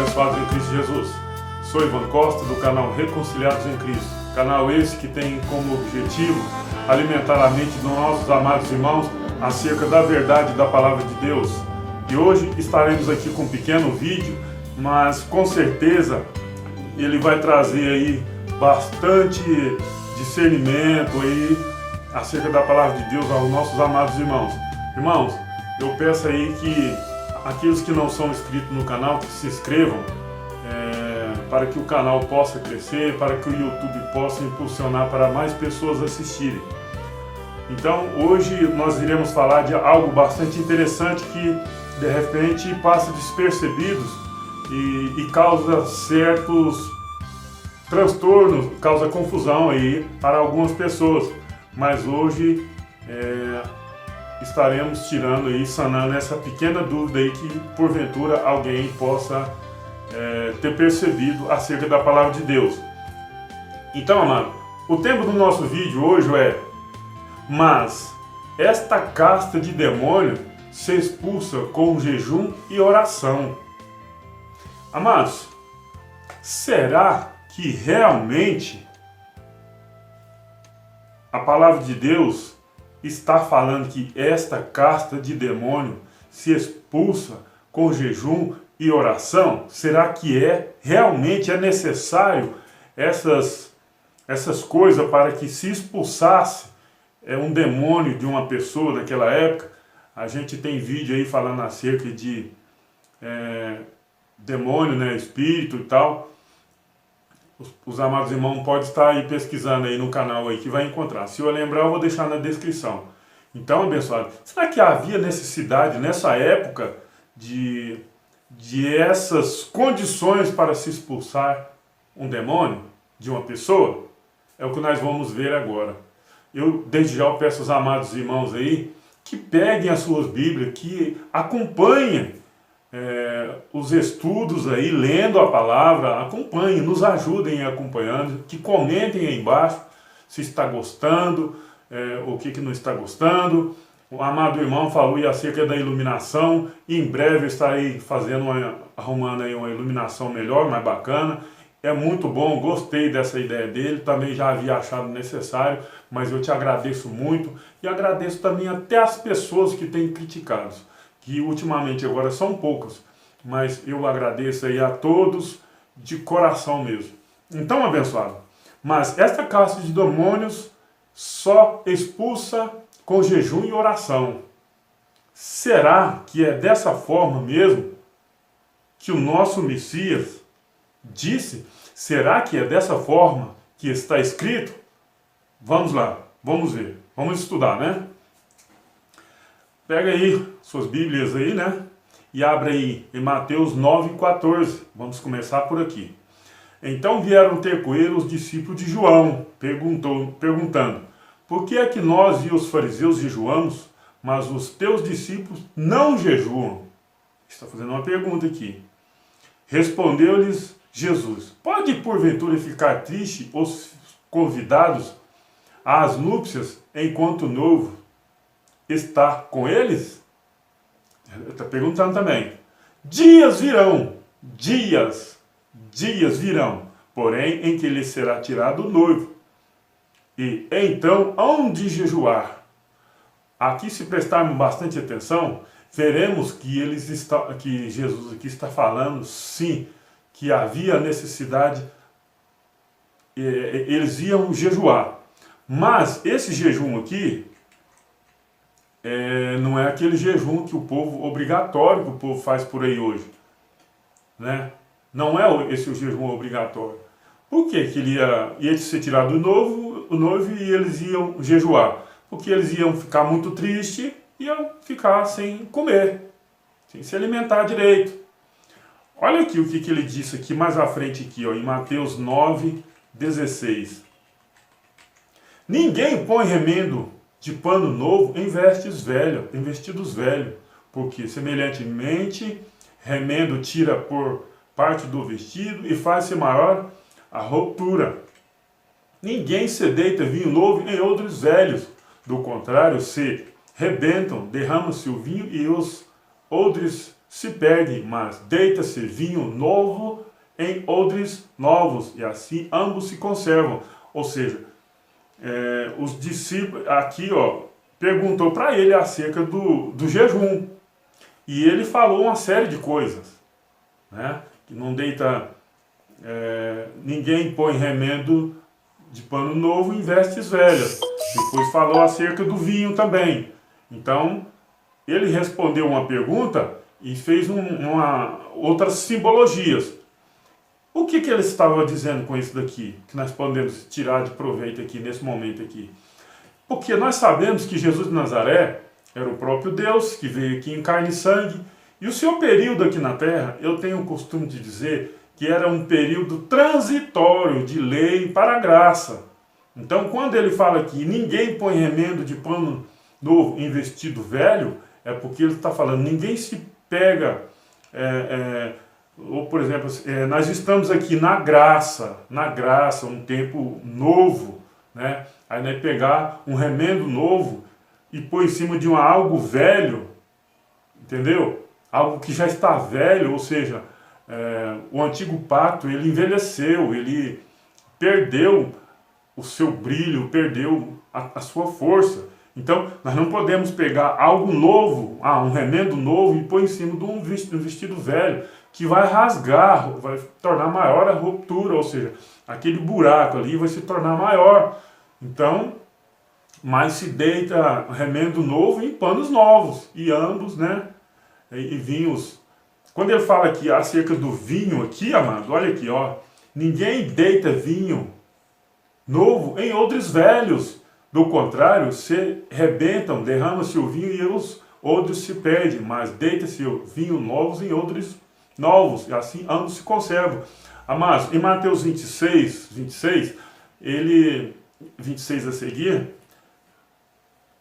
abençoados em Cristo Jesus. Sou Ivan Costa do canal Reconciliados em Cristo. Canal esse que tem como objetivo alimentar a mente dos nossos amados irmãos acerca da verdade da Palavra de Deus. E hoje estaremos aqui com um pequeno vídeo, mas com certeza ele vai trazer aí bastante discernimento aí acerca da Palavra de Deus aos nossos amados irmãos. Irmãos, eu peço aí que aqueles que não são inscritos no canal, que se inscrevam, para que o canal possa crescer, para que o YouTube possa impulsionar para mais pessoas assistirem. Então, hoje nós iremos falar de algo bastante interessante que, de repente, passa despercebidos e causa certos transtornos, causa confusão aí para algumas pessoas. Mas hoje estaremos tirando e sanando essa pequena dúvida aí que porventura alguém possa ter percebido acerca da Palavra de Deus. Então, amado, o tema do nosso vídeo hoje é: mas esta casta de demônio se expulsa com jejum e oração. Amados, será que realmente a Palavra de Deus está falando que esta casta de demônio se expulsa com jejum e oração? Será que realmente é necessário essas coisas para que se expulsasse um demônio de uma pessoa daquela época? A gente tem vídeo aí falando acerca de demônio, né, espírito e tal. Os amados irmãos podem estar aí pesquisando aí no canal aí que vai encontrar. Se eu lembrar, eu vou deixar na descrição. Então, abençoado, será que havia necessidade nessa época de essas condições para se expulsar um demônio de uma pessoa? É o que nós vamos ver agora. Eu, desde já, eu peço aos amados irmãos aí que peguem as suas Bíblias, que acompanhem os estudos aí, lendo a palavra, acompanhem, nos ajudem acompanhando, que comentem aí embaixo se está gostando, o que não está gostando. O amado irmão falou aí acerca da iluminação, e em breve eu estarei arrumando aí uma iluminação melhor, mais bacana. É muito bom, gostei dessa ideia dele, também já havia achado necessário, mas eu te agradeço muito e agradeço também até as pessoas que têm criticado, que ultimamente agora são poucas, mas eu agradeço aí a todos de coração mesmo. Então, abençoado, mas esta casta de demônios só expulsa com jejum e oração. Será que é dessa forma mesmo que o nosso Messias disse? Será que é dessa forma que está escrito? Vamos lá, vamos ver, vamos estudar, né? Pega aí suas Bíblias aí, né? E abre aí em Mateus 9,14. Vamos começar por aqui. Então vieram ter com ele os discípulos de João, perguntando: por que é que nós e os fariseus jejuamos, mas os teus discípulos não jejuam? Está fazendo uma pergunta aqui. Respondeu-lhes Jesus: pode porventura ficar triste os convidados às núpcias enquanto o noivo está com eles? Está perguntando também. Dias virão, porém em que lhe será tirado o noivo. E então, onde jejuar? Aqui, se prestarmos bastante atenção, veremos que Jesus aqui está falando, sim, que havia necessidade, eles iam jejuar. Mas esse jejum aqui não é aquele jejum que o povo, obrigatório que o povo faz por aí hoje, né? Não é esse o jejum obrigatório. Por que ele ia ser tirado o noivo e eles iam jejuar? Porque eles iam ficar muito tristes, iam ficar sem comer, sem se alimentar direito. Olha aqui o que ele disse aqui mais à frente aqui, ó, em Mateus 9,16. Ninguém põe remendo de pano novo em vestidos velhos, porque semelhantemente remendo tira por parte do vestido e faz-se maior a ruptura. Ninguém se deita vinho novo em odres velhos, do contrário, se rebentam, derrama-se o vinho e os odres se perde, mas deita-se vinho novo em odres novos, e assim ambos se conservam. Ou seja, os discípulos, aqui perguntou para ele acerca do jejum, e ele falou uma série de coisas, né? Que não deita, ninguém põe remendo de pano novo em vestes velhas. Depois falou acerca do vinho também. Então, ele respondeu uma pergunta e fez outras simbologias. O que ele estava dizendo com isso daqui, que nós podemos tirar de proveito aqui, nesse momento aqui? Porque nós sabemos que Jesus de Nazaré era o próprio Deus, que veio aqui em carne e sangue, e o seu período aqui na terra, eu tenho o costume de dizer que era um período transitório de lei para a graça. Então, quando ele fala que ninguém põe remendo de pano novo em vestido velho, é porque ele está falando, ninguém se pega, ou por exemplo, nós estamos aqui na graça, um tempo novo, né? Aí nós pegar um remendo novo e pôr em cima de algo velho, entendeu? Algo que já está velho, ou seja, o antigo pacto, ele envelheceu, ele perdeu o seu brilho, perdeu a sua força. Então, nós não podemos pegar algo novo, um remendo novo, e pôr em cima de um vestido velho, que vai rasgar, vai tornar maior a ruptura, ou seja, aquele buraco ali vai se tornar maior. Então, mas se deita remendo novo em panos novos, e ambos, né, e vinhos. Quando ele fala aqui acerca do vinho aqui, amado, olha aqui, ninguém deita vinho novo em odres velhos, do contrário, se rebentam, derrama-se o vinho e os odres se perdem, mas deita-se o vinho novos em odres novos, e assim ambos se conservam. Amados, em Mateus 26, 26 a seguir,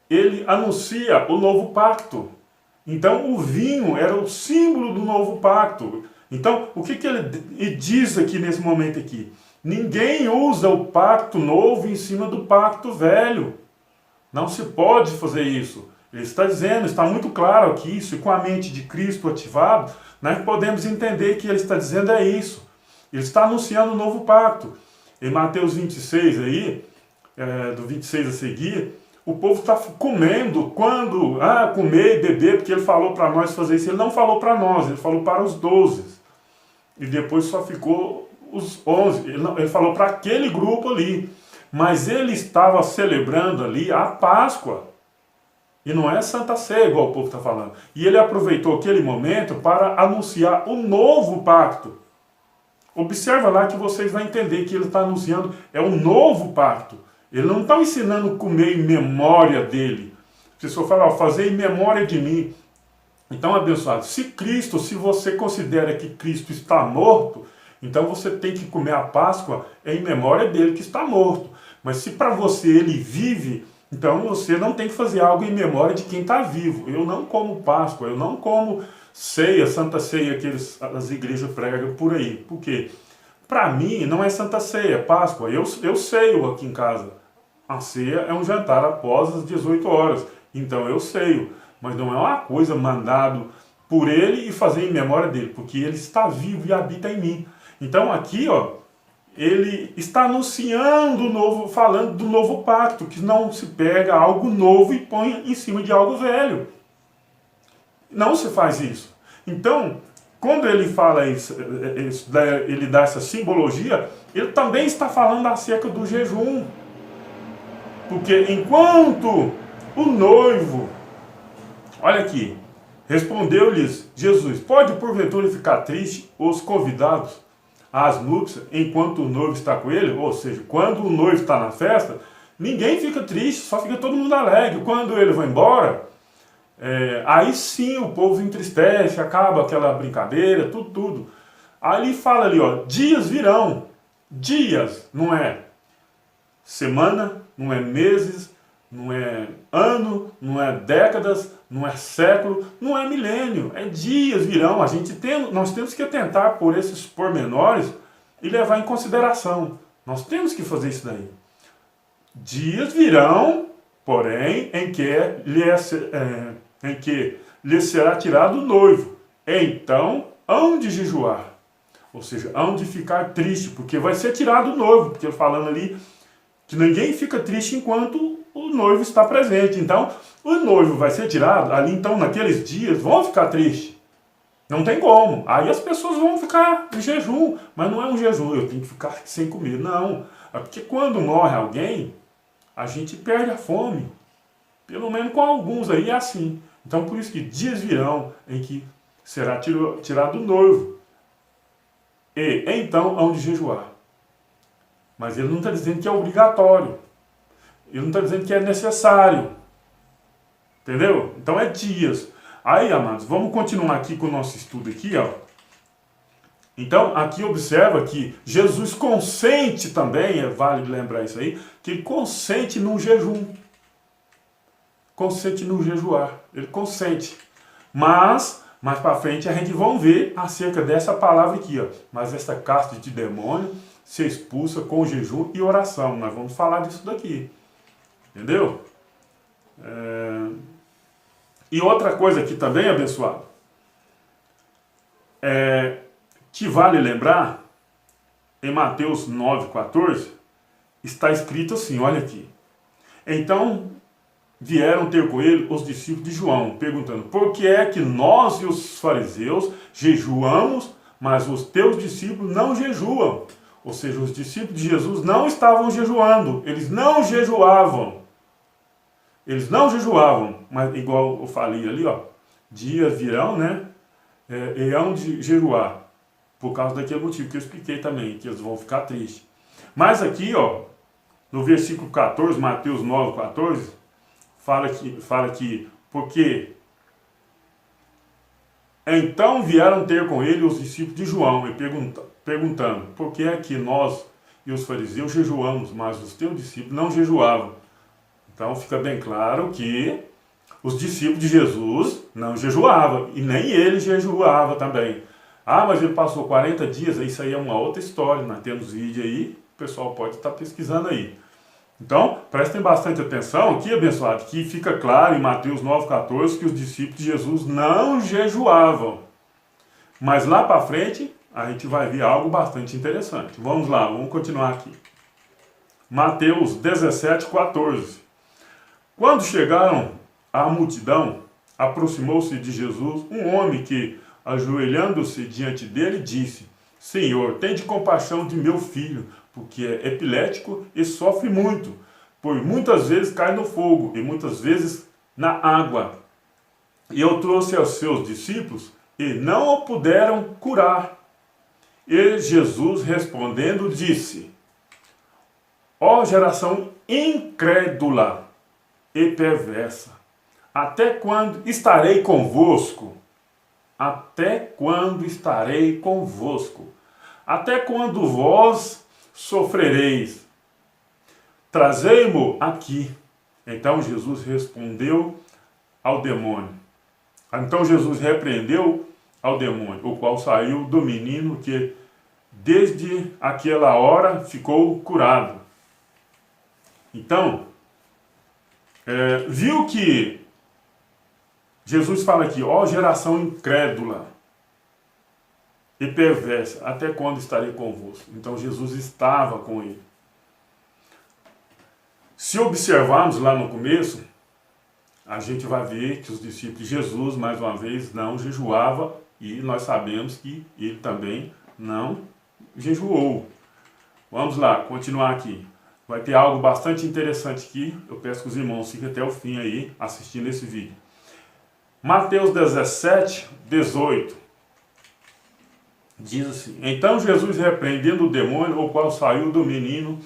ele anuncia o novo pacto. Então o vinho era o símbolo do novo pacto. Então o que ele diz aqui nesse momento aqui? Ninguém usa o pacto novo em cima do pacto velho. Não se pode fazer isso. Ele está dizendo, está muito claro aqui, isso, e com a mente de Cristo ativado, nós podemos entender que ele está dizendo é isso. Ele está anunciando o novo pacto. Em Mateus 26 aí, do 26 a seguir, o povo está comendo, quando, comer e beber, porque ele falou para nós fazer isso. Ele não falou para nós, ele falou para os 12. E depois só ficou os 11, ele falou para aquele grupo ali, mas ele estava celebrando ali a Páscoa, e não é Santa Ceia, igual o povo está falando, e ele aproveitou aquele momento para anunciar o novo pacto. Observa lá que vocês vão entender que ele está anunciando, é um novo pacto, ele não está ensinando a comer em memória dele. A pessoa fala, fazer em memória de mim. Então, abençoado, se você considera que Cristo está morto, então você tem que comer a Páscoa em memória dele que está morto. Mas se para você ele vive, então você não tem que fazer algo em memória de quem está vivo. Eu não como Páscoa, eu não como ceia, Santa Ceia que as igrejas pregam por aí. Por quê? Para mim não é Santa Ceia, é Páscoa. Eu ceio aqui em casa. A ceia é um jantar após as 18 horas. Então eu ceio. Mas não é uma coisa mandado por ele e fazer em memória dele, porque ele está vivo e habita em mim. Então aqui, ele está anunciando o novo, falando do novo pacto, que não se pega algo novo e põe em cima de algo velho. Não se faz isso. Então, quando ele fala isso, ele dá essa simbologia, ele também está falando acerca do jejum. Porque enquanto o noivo, olha aqui, respondeu-lhes Jesus, pode porventura ficar triste os convidados às núpcias enquanto o noivo está com ele? Ou seja, quando o noivo está na festa, ninguém fica triste, só fica todo mundo alegre. Quando ele vai embora, aí sim o povo entristece, acaba aquela brincadeira, tudo. Aí ele fala ali, dias virão. Dias, não é semana, não é meses, não é ano, não é décadas, não é século, não é milênio, é dias virão. Nós temos que atentar por esses pormenores e levar em consideração. Nós temos que fazer isso daí. Dias virão, porém, em que lhe será tirado o noivo. então hão de jejuar. Ou seja, hão de ficar triste, porque vai ser tirado o noivo, porque falando ali que ninguém fica triste enquanto o noivo está presente. Então, o noivo vai ser tirado, ali então naqueles dias vão ficar tristes. Não tem como. Aí as pessoas vão ficar em jejum, mas não é um jejum, eu tenho que ficar sem comer. Não, é porque quando morre alguém, a gente perde a fome. Pelo menos com alguns aí é assim. Então por isso que dias virão em que será tirado o noivo. E então hão de jejuar. Mas ele não está dizendo que é obrigatório. Ele não está dizendo que é necessário. Entendeu? Então é dias. Aí, amados, vamos continuar aqui com o nosso estudo aqui, ó. Então, aqui observa que Jesus consente também, é válido lembrar isso aí, que ele consente no jejum. Consente no jejuar. Ele consente. Mas, mais para frente, a gente vai ver acerca dessa palavra aqui, ó. Mas essa casta de demônio se expulsa com jejum e oração. Nós vamos falar disso daqui. Entendeu? E outra coisa aqui também, abençoado, que vale lembrar, em Mateus 9,14, está escrito assim, olha aqui. Então vieram ter com ele os discípulos de João, perguntando, por que é que nós e os fariseus jejuamos, mas os teus discípulos não jejuam? Ou seja, os discípulos de Jesus não estavam jejuando, eles não jejuavam. Eles não jejuavam, mas igual eu falei ali, ó, dias virão, né, e hão de jejuar, por causa daquele motivo que eu expliquei também, que eles vão ficar tristes. Mas aqui, ó, no versículo 14, Mateus 9,14, fala que, porque então vieram ter com ele os discípulos de João, e perguntando, por que é que nós e os fariseus jejuamos, mas os teus discípulos não jejuavam? Então fica bem claro que os discípulos de Jesus não jejuavam, e nem ele jejuava também. Ah, mas ele passou 40 dias, isso aí é uma outra história, nós temos vídeo aí, o pessoal pode estar pesquisando aí. Então, prestem bastante atenção aqui, abençoado, que fica claro em Mateus 9,14 que os discípulos de Jesus não jejuavam. Mas lá para frente, a gente vai ver algo bastante interessante. Vamos lá, vamos continuar aqui. Mateus 17,14. Quando chegaram à multidão, aproximou-se de Jesus um homem que, ajoelhando-se diante dele, disse, Senhor, tende compaixão de meu filho, porque é epilético e sofre muito, pois muitas vezes cai no fogo e muitas vezes na água. E eu trouxe aos seus discípulos e não o puderam curar. E Jesus respondendo disse, ó geração incrédula e perversa, até quando estarei convosco? Até quando estarei convosco? Até quando vós sofrereis? Trazei-mo aqui. Então Jesus respondeu ao demônio. Então Jesus repreendeu ao demônio, o qual saiu do menino que desde aquela hora ficou curado. Então, viu que Jesus fala aqui, ó geração incrédula e perversa, até quando estarei convosco? Então Jesus estava com ele. Se observarmos lá no começo, a gente vai ver que os discípulos de Jesus, mais uma vez, não jejuavam, e nós sabemos que ele também não jejuou. Vamos lá, continuar aqui. Vai ter algo bastante interessante aqui, eu peço que os irmãos fiquem até o fim aí, assistindo esse vídeo. Mateus 17, 18, diz assim, então Jesus repreendendo o demônio, o qual saiu do menino,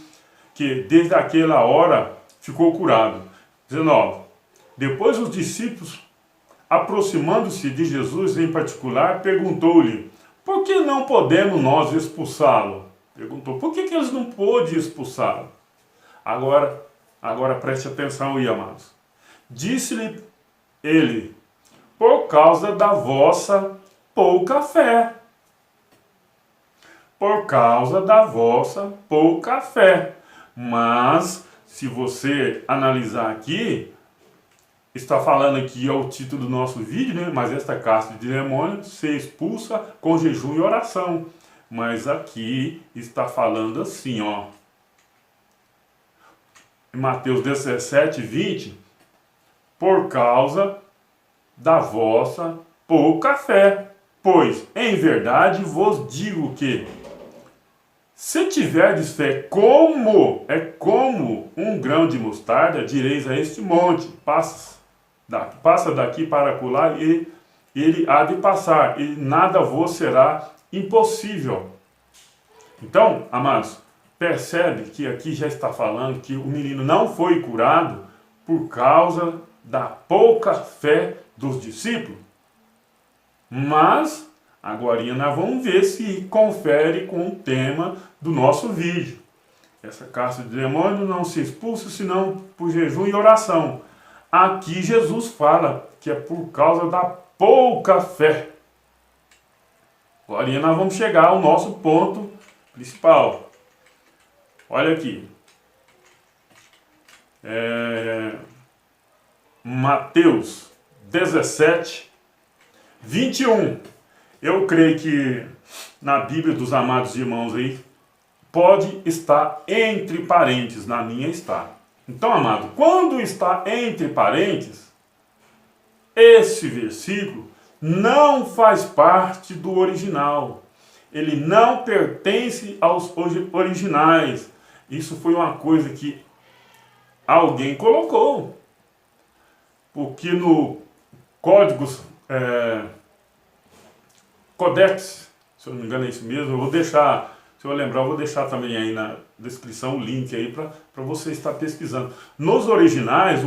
que desde aquela hora ficou curado. 19, depois os discípulos, aproximando-se de Jesus em particular, perguntou-lhe, por que não podemos nós expulsá-lo? Perguntou, por que eles não pôde expulsá-lo? Agora preste atenção aí, amados. Disse-lhe ele, por causa da vossa pouca fé. Por causa da vossa pouca fé. Mas, se você analisar aqui, está falando aqui, é o título do nosso vídeo, né? Mas esta casta de demônio se expulsa com jejum e oração. Mas aqui está falando assim, ó. Em Mateus 17, 20, por causa da vossa pouca fé. Pois, em verdade, vos digo que, se tiverdes fé como um grão de mostarda, direis a este monte, passa daqui para acolá, e ele há de passar, e nada vos será impossível. Então, amados, percebe que aqui já está falando que o menino não foi curado por causa da pouca fé dos discípulos. Mas, agora nós vamos ver se confere com o tema do nosso vídeo. Essa casta de demônio não se expulsa senão por jejum e oração. Aqui Jesus fala que é por causa da pouca fé. Agora nós vamos chegar ao nosso ponto principal. Olha aqui. Mateus 17, 21. Eu creio que na Bíblia dos amados irmãos aí, pode estar entre parênteses, na minha está. Então, amado, quando está entre parênteses, esse versículo não faz parte do original. Ele não pertence aos originais. Isso foi uma coisa que alguém colocou. Porque no Códigos, Codex, se eu não me engano é isso mesmo, eu vou deixar, se eu lembrar, eu vou deixar também aí na descrição o link aí para você estar pesquisando. Nos originais,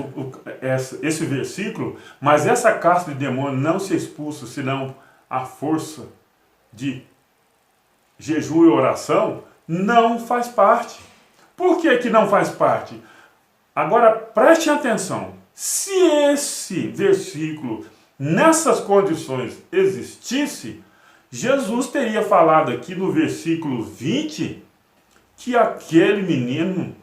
esse versículo, mas essa casta de demônio não se expulsa, senão a força de jejum e oração, não faz parte. Por que que não faz parte? Agora, preste atenção. Se esse versículo, nessas condições, existisse, Jesus teria falado aqui no versículo 20 que aquele menino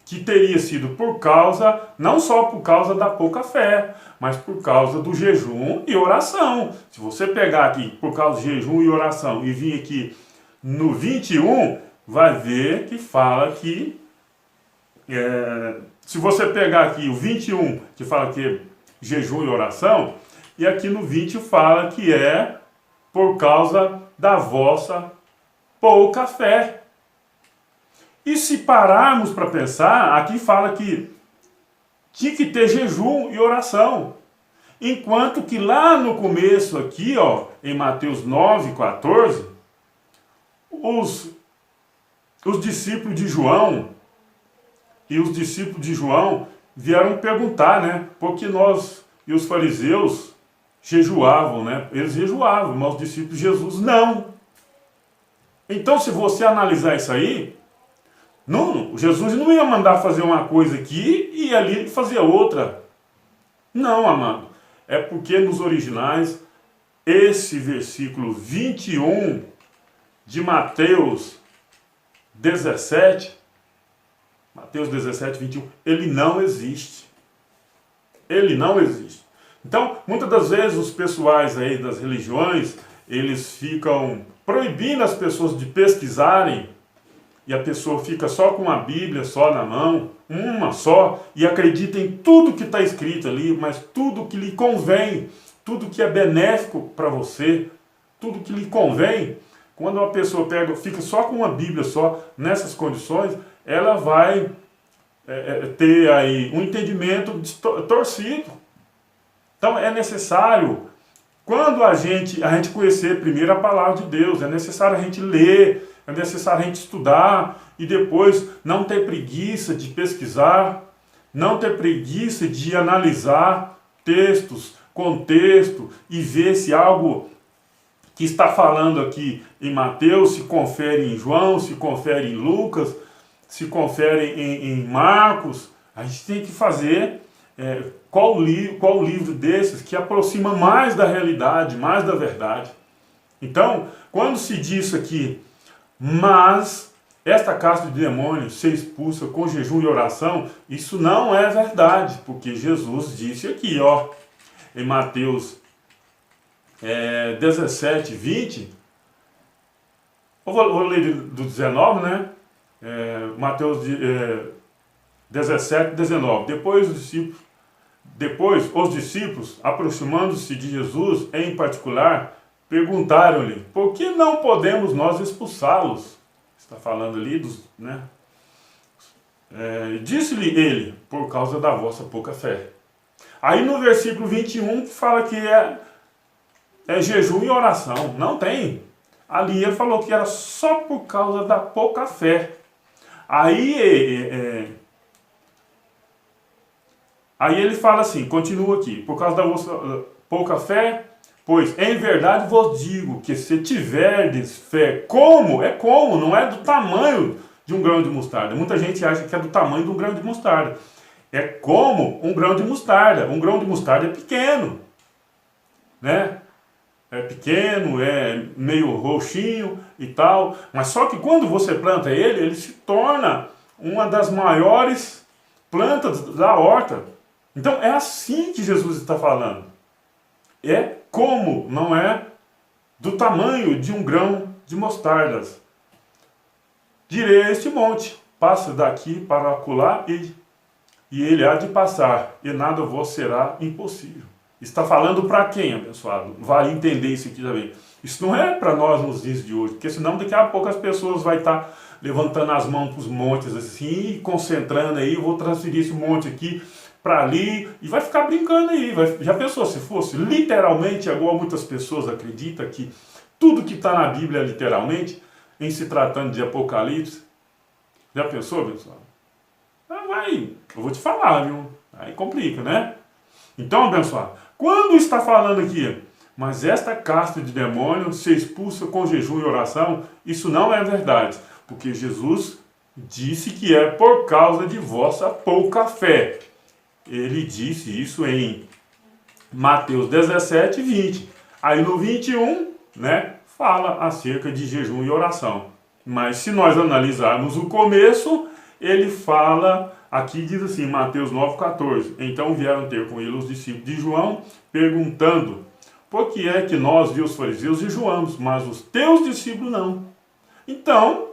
que teria sido por causa, não só por causa da pouca fé, mas por causa do jejum e oração. Se você pegar aqui por causa do jejum e oração e vir aqui no 21, vai ver que fala que, se você pegar aqui o 21, que fala que é jejum e oração, e aqui no 20 fala que é por causa da vossa pouca fé. E se pararmos para pensar, aqui fala que tinha que ter jejum e oração. Enquanto que lá no começo aqui, ó, em Mateus 9, 14, os discípulos de João vieram perguntar, né? Porque nós e os fariseus jejuavam, né? Eles jejuavam, mas os discípulos de Jesus não. Então, se você analisar isso aí, Jesus não ia mandar fazer uma coisa aqui e ali fazer outra. Não, amado. É porque nos originais, esse versículo 21 de Mateus 17, 21, ele não existe. Ele não existe. Então, muitas das vezes os pessoais aí das religiões, eles ficam proibindo as pessoas de pesquisarem, e a pessoa fica só com a Bíblia só na mão, uma só, e acredita em tudo que está escrito ali, mas tudo que lhe convém, tudo que é benéfico para você, tudo que lhe convém. Quando uma pessoa fica só com uma Bíblia só, nessas condições, ela vai ter aí um entendimento torcido. Então é necessário, quando a gente conhecer primeiro a palavra de Deus, é necessário a gente ler, é necessário a gente estudar e depois não ter preguiça de pesquisar, não ter preguiça de analisar textos, contexto e ver se algo que está falando aqui em Mateus se confere em João, se confere em Lucas, se confere em Marcos. A gente tem que fazer qual livro desses que aproxima mais da realidade, mais da verdade. Então, quando se diz aqui, mas esta casta de demônios ser expulsa com jejum e oração, isso não é verdade, porque Jesus disse aqui, ó, em Mateus 17, 20, eu vou ler do 19, né? Mateus 17, 19. Depois os discípulos, aproximando-se de Jesus em particular, perguntaram-lhe, por que não podemos nós expulsá-los? Está falando ali dos, né? Disse-lhe ele, por causa da vossa pouca fé. Aí no versículo 21 fala que é jejum e oração. Não tem. Ali ele falou que era só por causa da pouca fé. Aí ele fala assim, continua aqui, por causa da vossa pouca fé, pois em verdade vos digo que se tiverdes fé, não é do tamanho de um grão de mostarda. Muita gente acha que é do tamanho de um grão de mostarda. É como um grão de mostarda. Um grão de mostarda é pequeno, né? É pequeno, é meio roxinho e tal, mas só que quando você planta ele se torna uma das maiores plantas da horta. Então é assim que Jesus está falando. É como, não é do tamanho de um grão de mostardas. Direi a este monte, passa daqui para acolá e ele há de passar, e nada vos será impossível. Está falando para quem, abençoado? Vai entender isso aqui também. Isso não é para nós nos dias de hoje, porque senão daqui a pouco as pessoas vão estar levantando as mãos para os montes assim, concentrando aí, eu vou transferir esse monte aqui para ali, e vai ficar brincando aí. Já pensou se fosse literalmente, igual muitas pessoas acreditam que tudo que está na Bíblia é literalmente, em se tratando de Apocalipse? Já pensou, abençoado? Eu vou te falar, viu? Aí complica, né? Então, abençoado, quando está falando aqui, mas esta casta de demônios se expulsa com jejum e oração, isso não é verdade, porque Jesus disse que é por causa de vossa pouca fé. Ele disse isso em Mateus 17, 20. Aí no 21, né, fala acerca de jejum e oração. Mas se nós analisarmos o começo, ele fala, aqui diz assim, Mateus 9,14. Então vieram ter com ele os discípulos de João, perguntando, por que é que nós e os fariseus jejuamos, mas os teus discípulos não? Então,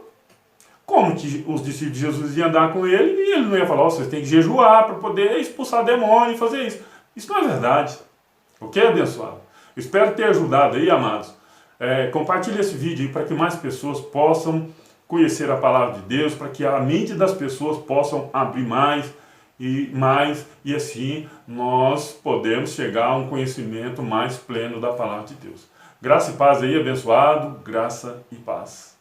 como que os discípulos de Jesus iam andar com ele e ele não ia falar, vocês têm que jejuar para poder expulsar demônio e fazer isso. Isso não é verdade. Ok, abençoado? Eu espero ter ajudado aí, amados. Compartilhe esse vídeo aí para que mais pessoas possam conhecer a palavra de Deus, para que a mente das pessoas possam abrir mais, e assim nós podemos chegar a um conhecimento mais pleno da palavra de Deus. Graça e paz aí, abençoado, graça e paz.